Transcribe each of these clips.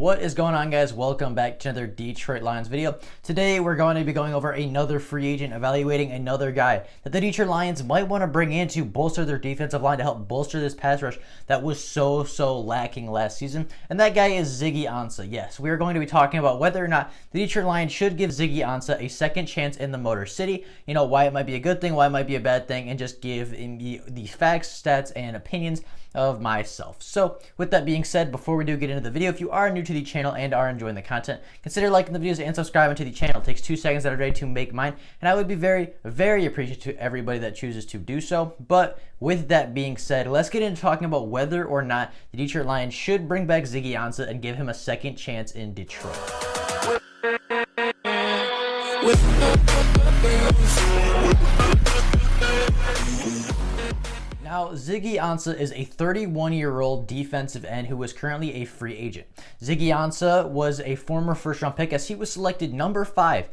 What is going on, guys? Welcome back to another Detroit Lions video. Today we're going to be going over another free agent, evaluating another guy that the Detroit Lions might want to bring in to bolster their defensive line, to help bolster this pass rush that was so lacking last season. And that guy is Ziggy Ansah. Yes, we are going to be talking about whether or not the Detroit Lions should give Ziggy Ansah a second chance in the Motor City. You know, why it might be a good thing, why it might be a bad thing, and just give the facts, stats, and opinions of myself. So with that being said, before we do get into the video, if you are new to the channel and are enjoying the content, consider liking the videos and subscribing to the channel. It takes 2 seconds out of the day to make mine, and I would be very appreciative to everybody that chooses to do so. But with that being said, let's get into talking about whether or not the Detroit Lions should bring back Ziggy Ansah and give him a second chance in Detroit. Now, Ziggy Ansah is a 31-year-old defensive end who is currently a free agent. Ziggy Ansah was a former first-round pick, as he was selected number 5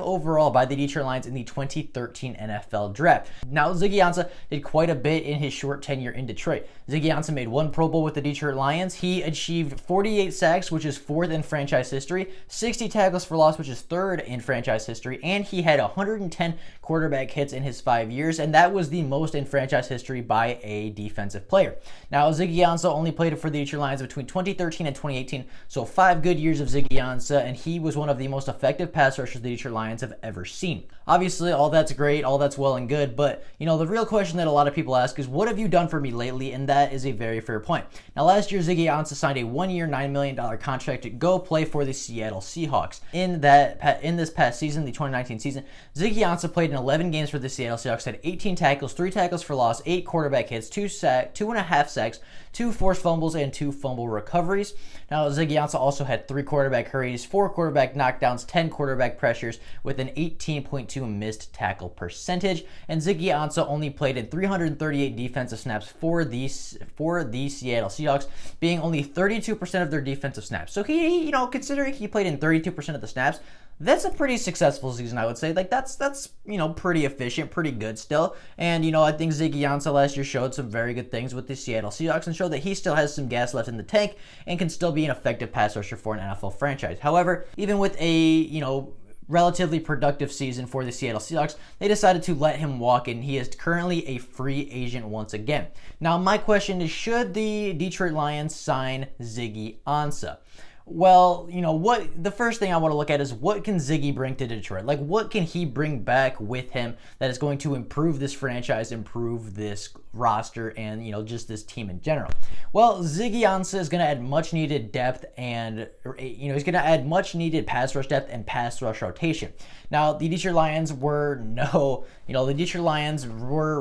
overall by the Detroit Lions in the 2013 NFL Draft. Now, Ziggy Ansah did quite a bit in his short tenure in Detroit. Ziggy Ansah made 1 Pro Bowl with the Detroit Lions. He achieved 48 sacks, which is 4th in franchise history, 60 tackles for loss, which is 3rd in franchise history, and he had 110 quarterback hits in his 5 years, and that was the most in franchise history by a defensive player. Now, Ziggy Ansah only played for the Detroit Lions between 2013 and 2018, so 5 good years of Ziggy Ansah, and he was one of the most effective pass rushers the Detroit Lions have ever seen. Obviously, all that's great, all that's well and good, but you know, the real question that a lot of people ask is, what have you done for me lately? And that is a very fair point. Now, last year, Ziggy Ansah signed a 1-year, $9 million contract to go play for the Seattle Seahawks. In this past season, the 2019 season, Ziggy Ansah played in 11 games for the Seattle Seahawks, had 18 tackles, 3 tackles for loss, 8 quarterback hits, 2.5 sacks, 2 forced fumbles, and 2 fumble recoveries. Now, Ziggy Ansah also had 3 quarterback hurries, 4 quarterback knockdowns, 10 quarterback pressures, with an 18.2 missed tackle percentage. And Ziggy Ansah only played in 338 defensive snaps for the Seattle Seahawks, being only 32% of their defensive snaps. So he, you know, considering he played in 32% of the snaps, that's a pretty successful season, I would say. Like, that's you know, pretty efficient, pretty good still. And, you know, I think Ziggy Ansah last year showed some very good things with the Seattle Seahawks and showed that he still has some gas left in the tank and can still be an effective pass rusher for an NFL franchise. However, even with a, you know, relatively productive season for the Seattle Seahawks, they decided to let him walk, and he is currently a free agent once again. Now, my question is, should the Detroit Lions sign Ziggy Ansah? Well, you know what, the first thing I want to look at is, what can Ziggy bring to Detroit? Like, what can he bring back with him that is going to improve this franchise, improve this roster, and, you know, just this team in general? Well, Ziggy Ansah is going to add much needed depth, and, you know, he's going to add much needed pass rush depth and pass rush rotation. Now, the Detroit Lions were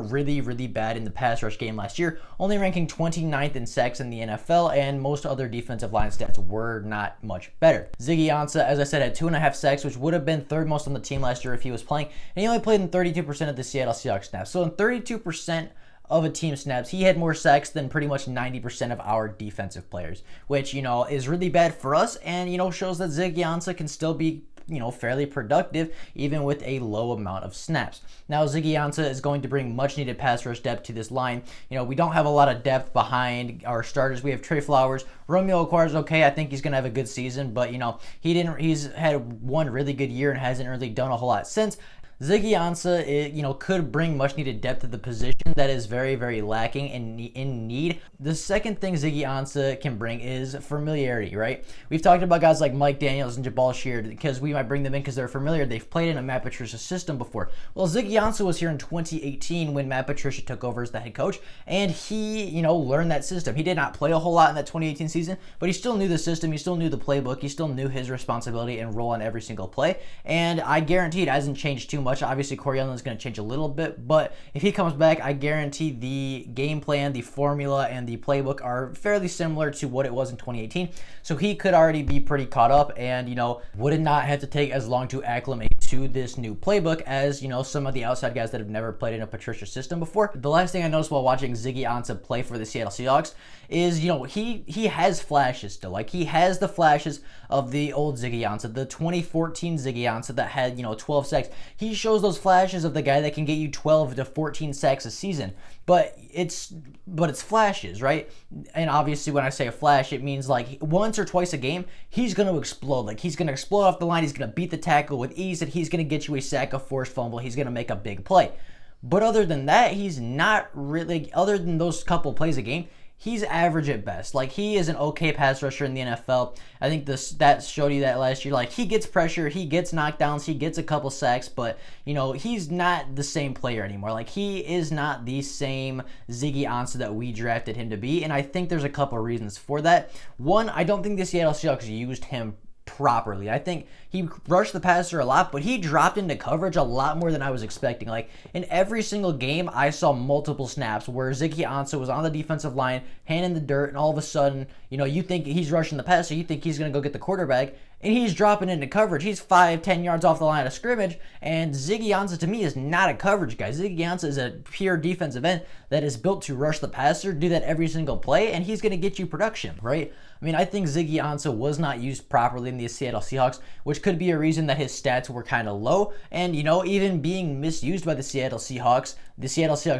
really bad in the pass rush game last year, only ranking 29th in sacks in the NFL, and most other defensive line stats were not much better. Ziggy Ansah, as I said, had 2.5 sacks, which would have been 3rd most on the team last year if he was playing, and he only played in 32% of the Seattle Seahawks snaps. So in 32% of a team snaps, he had more sacks than pretty much 90% of our defensive players, which, you know, is really bad for us, and, you know, shows that Ziggy Ansah can still be, you know, fairly productive even with a low amount of snaps. Now, Ziggy Ansah is going to bring much needed pass rush depth to this line. You know, we don't have a lot of depth behind our starters. We have Trey Flowers. Romeo Okwara's okay. I think he's going to have a good season, but, you know, he's had 1 really good year and hasn't really done a whole lot since. Ziggy Ansah, you know, could bring much needed depth to the position that is very lacking and in need. The second thing Ziggy Ansah can bring is familiarity, right? We've talked about guys like Mike Daniels and Jabal Sheard because we might bring them in because they're familiar. They've played in a Matt Patricia system before. Well, Ziggy Ansah was here in 2018 when Matt Patricia took over as the head coach, and he, you know, learned that system. He did not play a whole lot in that 2018 season, but he still knew the system. He still knew the playbook. He still knew his responsibility and role on every single play, and I guarantee it hasn't changed too much. Obviously, Corey Allen is going to change a little bit, but if he comes back, I guarantee the game plan, the formula, and the playbook are fairly similar to what it was in 2018. So he could already be pretty caught up, and, you know, would not have to take as long to acclimate to this new playbook as, some of the outside guys that have never played in a Patricia system before. The last thing I noticed while watching Ziggy Ansah play for the Seattle Seahawks is, he has flashes still. Like, he has the flashes of the old Ziggy Ansah, the 2014 Ziggy Ansah that had, 12 sacks. He shows those flashes of the guy that can get you 12 to 14 sacks a season. But it's flashes, right? And obviously when I say a flash, it means like once or twice a game, he's going to explode. Like, he's going to explode off the line. He's going to beat the tackle with ease, and he's going to get you a sack, a forced fumble. He's going to make a big play. But other than that, he's not really, other than those couple plays a game, he's average at best. Like, he is an okay pass rusher in the NFL. I think the stats showed you that last year. Like, he gets pressure, he gets knockdowns, he gets a couple sacks, but, he's not the same player anymore. Like, he is not the same Ziggy Ansah that we drafted him to be, and I think there's a couple reasons for that. One, I don't think the Seattle Seahawks used him properly. I think he rushed the passer a lot, but he dropped into coverage a lot more than I was expecting. Like, in every single game, I saw multiple snaps where Ziggy Ansah was on the defensive line, hand in the dirt, and all of a sudden, you think he's rushing the passer, you think he's going to go get the quarterback, and he's dropping into coverage. He's 5-10 yards off the line of scrimmage, and Ziggy Ansah, to me, is not a coverage guy. Ziggy Ansah is a pure defensive end that is built to rush the passer, do that every single play, and he's going to get you production, right? I mean, I think Ziggy Ansah was not used properly in the Seattle Seahawks, which could be a reason that his stats were kind of low. And, even being misused by the Seattle Seahawks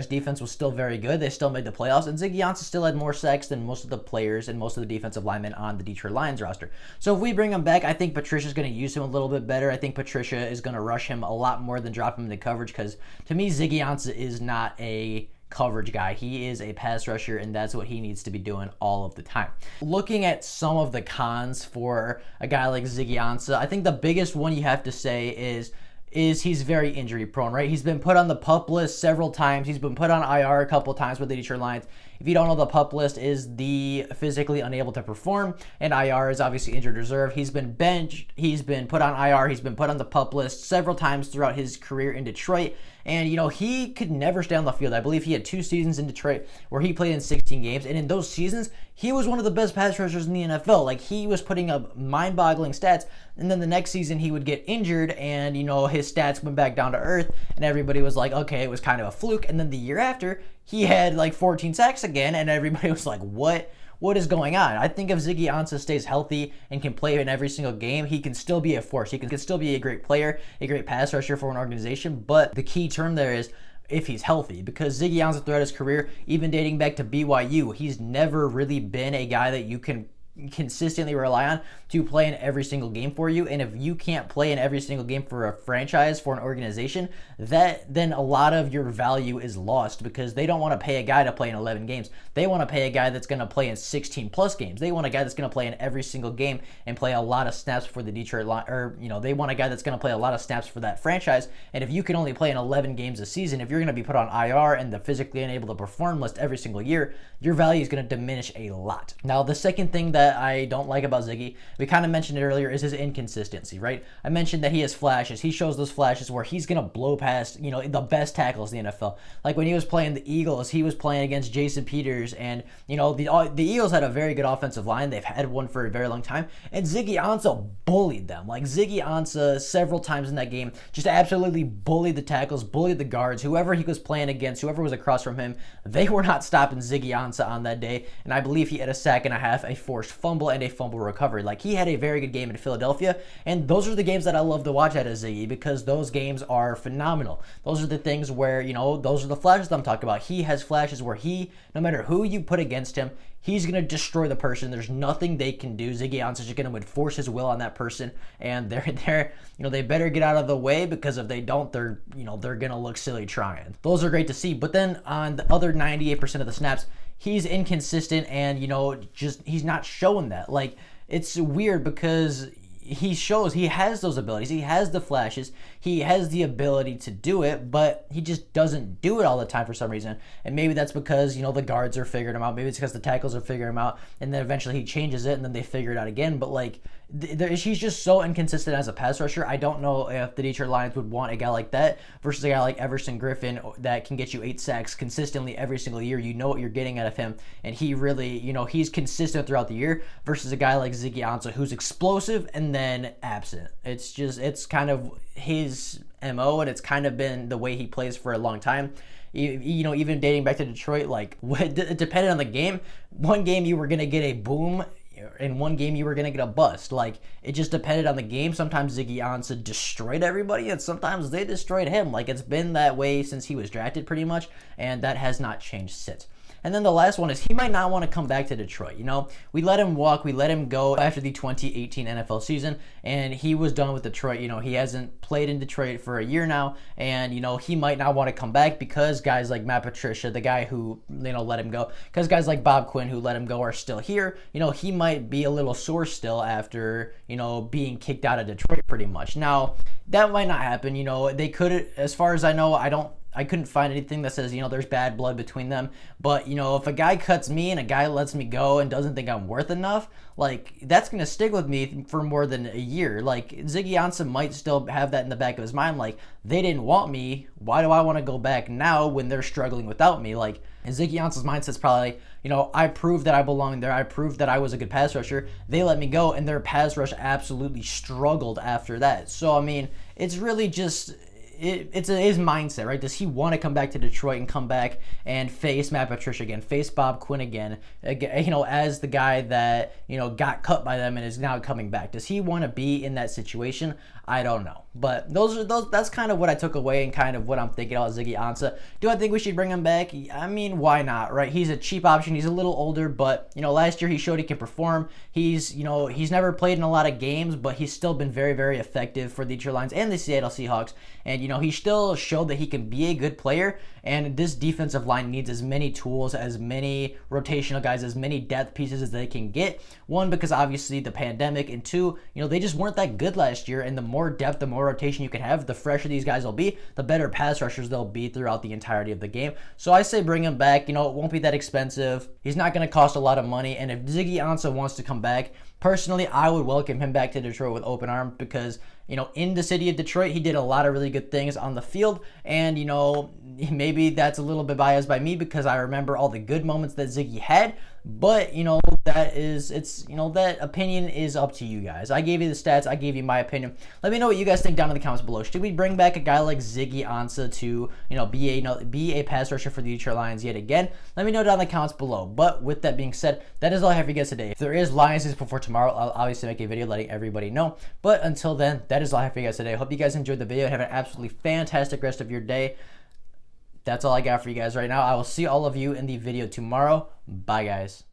defense was still very good. They still made the playoffs, and Ziggy Ansah still had more sacks than most of the players and most of the defensive linemen on the Detroit Lions roster. So if we bring him back, I think Patricia's going to use him a little bit better. I think Patricia is going to rush him a lot more than drop him into coverage, because to me, Ziggy Ansah is not a coverage guy. He is a pass rusher, and that's what he needs to be doing all of the time. Looking at some of the cons for a guy like Ziggy Ansah, I think the biggest one you have to say is he's very injury prone, right? He's been put on the PUP list several times. He's been put on IR a couple times with the Detroit Lions. If you don't know, the PUP list is the physically unable to perform, and IR is obviously injured reserve. He's been benched, he's been put on IR, he's been put on the PUP list several times throughout his career in Detroit. And, he could never stay on the field. I believe he had 2 seasons in Detroit where he played in 16 games. And in those seasons, he was one of the best pass rushers in the NFL. Like, he was putting up mind-boggling stats. And then the next season, he would get injured and, his stats went back down to earth. And everybody was like, okay, it was kind of a fluke. And then the year after, he had like 14 sacks again. And everybody was like, what is going on? I think if Ziggy Ansah stays healthy and can play in every single game, he can still be a force. He can still be a great player, a great pass rusher for an organization. But the key term there is if he's healthy, because Ziggy Ansah throughout his career, even dating back to BYU, he's never really been a guy that you can consistently rely on to play in every single game for you. And if you can't play in every single game for a franchise, for an organization, then a lot of your value is lost, because they don't want to pay a guy to play in 11 games. They want to pay a guy that's going to play in 16 plus games. They want a guy that's going to play in every single game and play a lot of snaps for the Detroit Lions, or they want a guy that's going to play a lot of snaps for that franchise. And if you can only play in 11 games a season, if you're going to be put on IR and the physically unable to perform list every single year, your value is going to diminish a lot. Now, the second thing that I don't like about Ziggy, we kind of mentioned it earlier, is his inconsistency, right? I mentioned that he has flashes. He shows those flashes where he's going to blow past, the best tackles in the NFL. Like when he was playing the Eagles, he was playing against Jason Peters, and, the Eagles had a very good offensive line. They've had one for a very long time, and Ziggy Ansah bullied them. Like, Ziggy Ansah several times in that game just absolutely bullied the tackles, bullied the guards, whoever he was playing against, whoever was across from him. They were not stopping Ziggy Ansah on that day, and I believe he had a sack and a half, a forced fumble, and a fumble recovery. Like, he had a very good game in Philadelphia, and those are the games that I love to watch out of Ziggy, because those games are phenomenal. Those are the things where, those are the flashes that I'm talking about. He has flashes where no matter who you put against him, he's going to destroy the person. There's nothing they can do. Ziggy Ansah is going to enforce his will on that person, and they better get out of the way, because if they don't, they're going to look silly trying. Those are great to see. But then on the other 98% of the snaps, he's inconsistent, and he's not showing that. Like, it's weird, because he has those abilities, he has the flashes, he has the ability to do it, but he just doesn't do it all the time for some reason. And maybe that's because the guards are figuring him out, maybe it's because the tackles are figuring him out, and then eventually he changes it and then they figure it out again. But like, he's just so inconsistent as a pass rusher. I don't know if the Detroit Lions would want a guy like that versus a guy like Everson Griffin that can get you 8 sacks consistently every single year. You know what you're getting out of him, and he really, he's consistent throughout the year, versus a guy like Ziggy Ansah, who's explosive and then absent. It's kind of his MO, and it's kind of been the way he plays for a long time. Even dating back to Detroit, like, it depended on the game. One game you were going to get a boom, in one game you were going to get a bust. Like, it just depended on the game. Sometimes Ziggy Ansah destroyed everybody, and sometimes they destroyed him. Like, it's been that way since he was drafted pretty much, and that has not changed since. And then the last one is he might not want to come back to Detroit. We let him walk, we let him go after the 2018 NFL season, and he was done with Detroit. He hasn't played in Detroit for a year now, and he might not want to come back because guys like Matt Patricia, the guy who let him go, because guys like Bob Quinn who let him go are still here. He might be a little sore still after being kicked out of Detroit pretty much. Now that might not happen. They could, as far as I know, I couldn't find anything that says, there's bad blood between them. But, if a guy cuts me and a guy lets me go and doesn't think I'm worth enough, like, that's going to stick with me for more than a year. Like, Ziggy Ansah might still have that in the back of his mind. Like, they didn't want me. Why do I want to go back now when they're struggling without me? Like, and Ziggy Ansah's mindset's probably, I proved that I belong there. I proved that I was a good pass rusher. They let me go, and their pass rush absolutely struggled after that. So, I mean, it's really just... It's his mindset, right? Does he want to come back to Detroit and come back and face Matt Patricia again, face Bob Quinn again, as the guy that, got cut by them and is now coming back? Does he want to be in that situation? I don't know. But that's kind of what I took away and kind of what I'm thinking about Ziggy Ansah. Do I think we should bring him back? I mean, why not, right? He's a cheap option. He's a little older, but, last year he showed he can perform. He's never played in a lot of games, but he's still been very, very effective for the Detroit Lions and the Seattle Seahawks. And, he still showed that he can be a good player. And this defensive line needs as many tools, as many rotational guys, as many depth pieces as they can get. One, because obviously the pandemic, and two, they just weren't that good last year. And the more depth, the more rotation you can have, the fresher these guys will be, the better pass rushers they'll be throughout the entirety of the game. So I say bring him back. It won't be that expensive. He's not going to cost a lot of money. And if Ziggy Ansah wants to come back, personally, I would welcome him back to Detroit with open arms because, in the city of Detroit, he did a lot of really good things on the field. And, maybe that's a little bit biased by me because I remember all the good moments that Ziggy had. But, that opinion is up to you guys. I gave you the stats. I gave you my opinion. Let me know what you guys think down in the comments below. Should we bring back a guy like Ziggy Ansah to, be a pass rusher for the Detroit Lions yet again? Let me know down in the comments below. But with that being said, that is all I have for you guys today. If there is Lions news before tomorrow, I'll obviously make a video letting everybody know. But until then, that is all I have for you guys today. I hope you guys enjoyed the video and have an absolutely fantastic rest of your day. That's all I got for you guys right now. I will see all of you in the video tomorrow. Bye, guys.